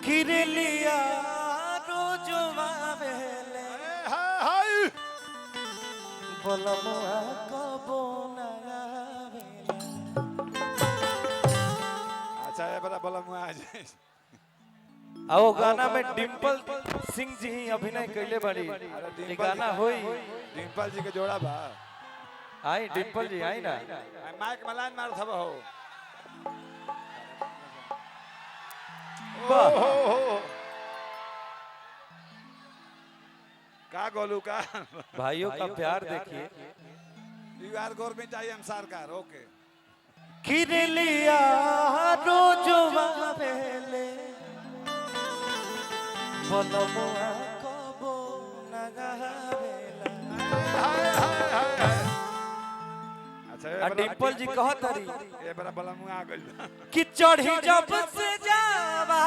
किरलिया रोजवा बेले हाय बोलमुआ कबो ना आवेला। अच्छा ये बड़ा बोला मुआ आज आओ गाना में डिम्पल सिंह जी अभिनय कैले बड़ी ये गाना होई डिम्पल जी के जोड़ा बा आई डिम्पल जी आई ना माइक मलान मार थब हो वाह का गोलू का भाइयों का प्यार देखिए you are government I am सरकार ओके किरलिया रोजवा बेले बोलमुआ कबो ना आवेला। अच्छा आ डिम्पल जी कहत हरी ये बड़ा बोला मुआ आ गइल कि चढ़ी जब से जावा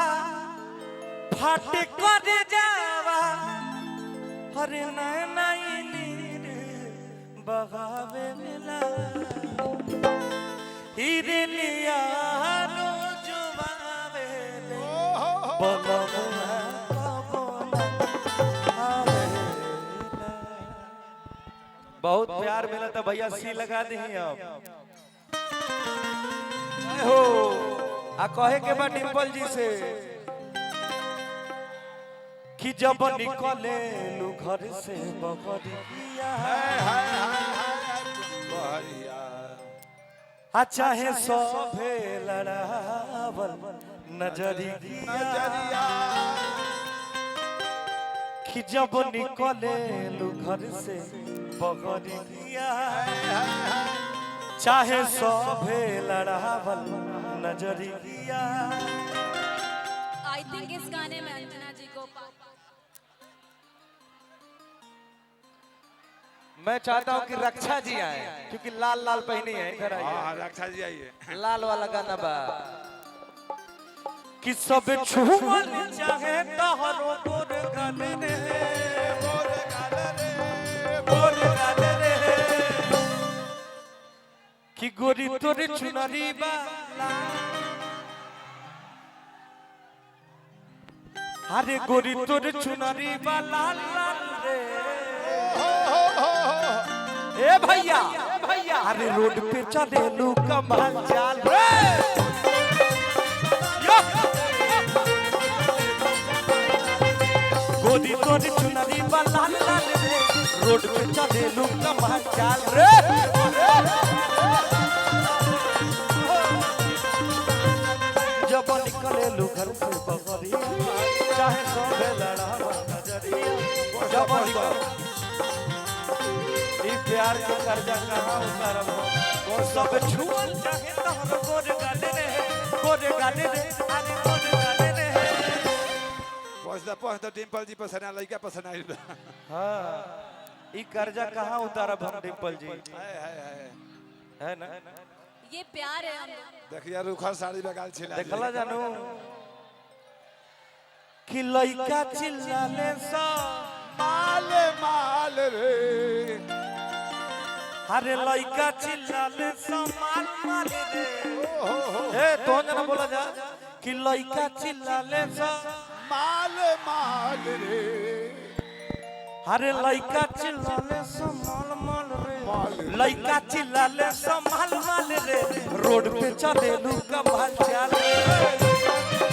फाटे कर जावा हरे नैना नीर बगावे मिला हीरे लिया रोजवा बेले बोलमुआ कबो ना आवेला। बहुत प्यार मिला तो भैया सी लगा दी अब हो आ कहे के बाद डिम्पल जी से कि जब निकले लू घर से बहरिया बहरिया आ चाहे सोभे लड़ावल नजरिया कि जब निकले लू घर से बहरिया चाहे सोभे लड़ावल नजरिया। आई थिंक इस गाने में अंजना जी को मैं चाहता हूँ कि रक्षा जी आए क्योंकि लाल लाल पहनी है इधर आइए हां रक्षा जी आइए लाल वाला गाना बा कि सब छुमन चाहे तहरो गोर गाने रे बोल गाले रे गोर गाने रे कि गोरी तोरे चुनरी वाला अरे गोरी तोरे चुनरी वाला लाल रे ए भैया अरे रोड पे चले लू कमाल चाल रे गोरी तोरे चुनरी वाला लाल रे रोड पे चले लू कमाल चाल रे जब निकले लू घर से बहरिया चाहे सोभे लड़ावा नजरिया जब निकले प्यार के कर्जा कहाँ उतारब वो सब छुअल चाहे तोहर गोर गाले रे अरे गोर गाले रे पहुंचता डिम्पल जी पसंद लड़का पसंद आई हां ई कर्जा कहाँ उतारब हम डिम्पल जी हाय हाय हाय है ना ये प्यार है हम देखिए रुखर साड़ी बगाल छिला देखला जानू कि लइका चिल्लाले सा माल माल रे अरे लइका चिल्लाले सा माल माल रे ए तो जना बोला जा कि लइका चिल्लाले सा माल माल रे अरे लइका चिल्लाले सा माल माल रे लइका चिल्लाले सा माल माल रे रोड पे चले लू कमाल चाल रे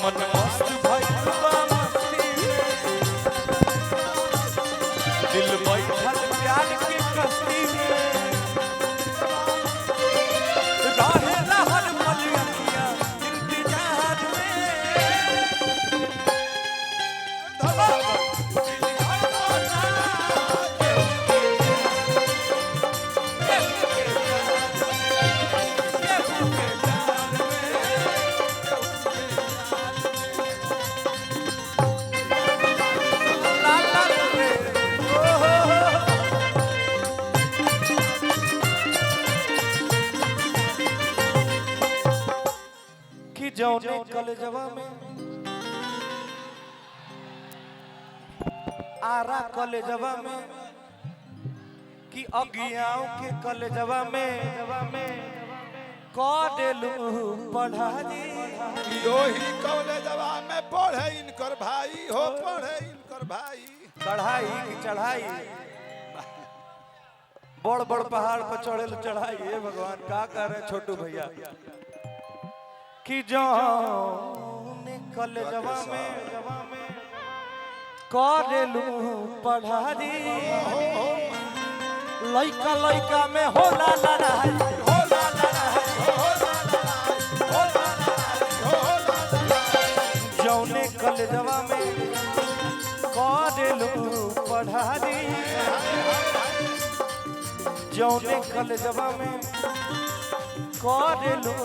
मन मस्त भइल बा मस्ती जौने कलेजवा में आरा कलेजवा में कि अगियाओं के कलेजवा में कदेलू पढ़ाई योही कॉलेजवा में पढ़े इनकर भाई हो, पढ़े इनकर भाई। चढ़ाई की चढ़ाई बड़ बड़ पहाड़ पर चढ़े चढ़ाई है भगवान का कर रहे छोटू भैया कि जौने कलेजवा में करेलू पढ़ाई लइका लइका में होला लड़ाई होला लड़ाई होला लड़ाई जौने कलेजवा में करेलू पढ़ाई जौने कलेजवा में करेलू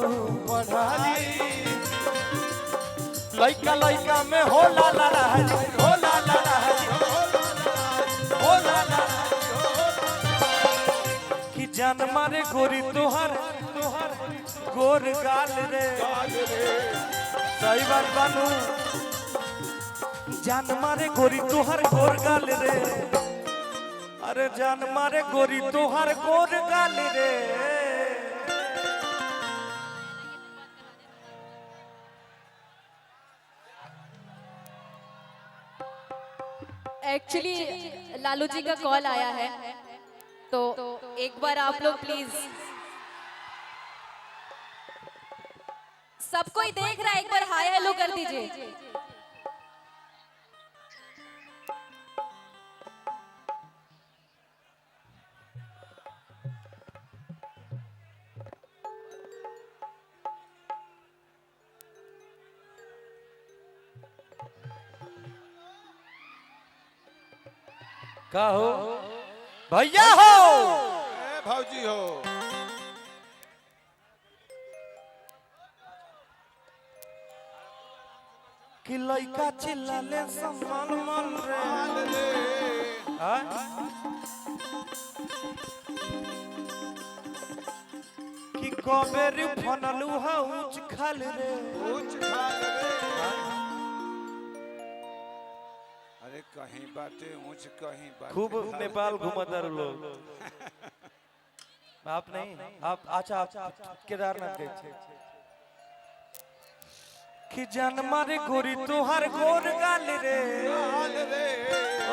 पढ़ाई लइका लइका में होला लड़ाई होला लड़ाई होला लड़ाई कि जान मारे गोरी तोहर गोर गाल रे सही बात बानू जान मारे गोरी तोहर गोर गाल रे अरे जान मारे गोरी तोहर गोर गाल रे एक्चुअली लालू जी का कॉल आया है तो एक बार आप लोग प्लीज, सब कोई देख रहा है, एक बार हाय हेलो कर दीजिए। का हो भैया हो ए भौजी हो, कि लइका चिल्लाले सम्मान मन रे माल रे हाँ? कि कबेरी फनलू हाउच खाल रे ऊंच खाल रे। अरे कहीं बाटे ऊंच कहीं बाटे खूब खाल। नेपाल घुमदर लोग आप नहीं आप अच्छा आप केदारनाथ गए थे कि जान मारे गोरी तोहर गोर गाल रे गाल रे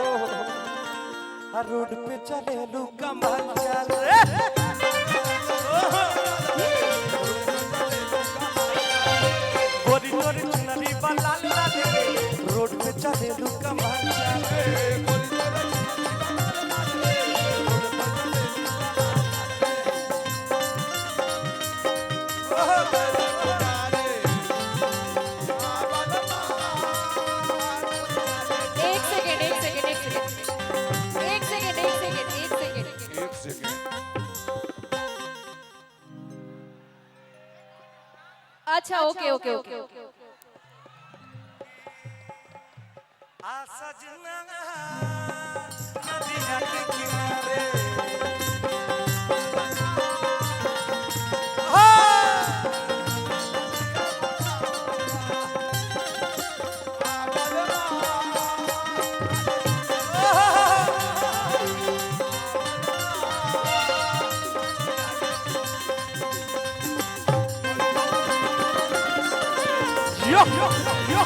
ओहो हर रोड पे चले लू कमाल चाल रे ओहो गोरी गोरी चुनरी बाला लाल रे रोड पे चले लू कमाल चाल रे एक सेकंड। अच्छा ओके ओके ओके आ सजना नदिया के किनारे यो यो यो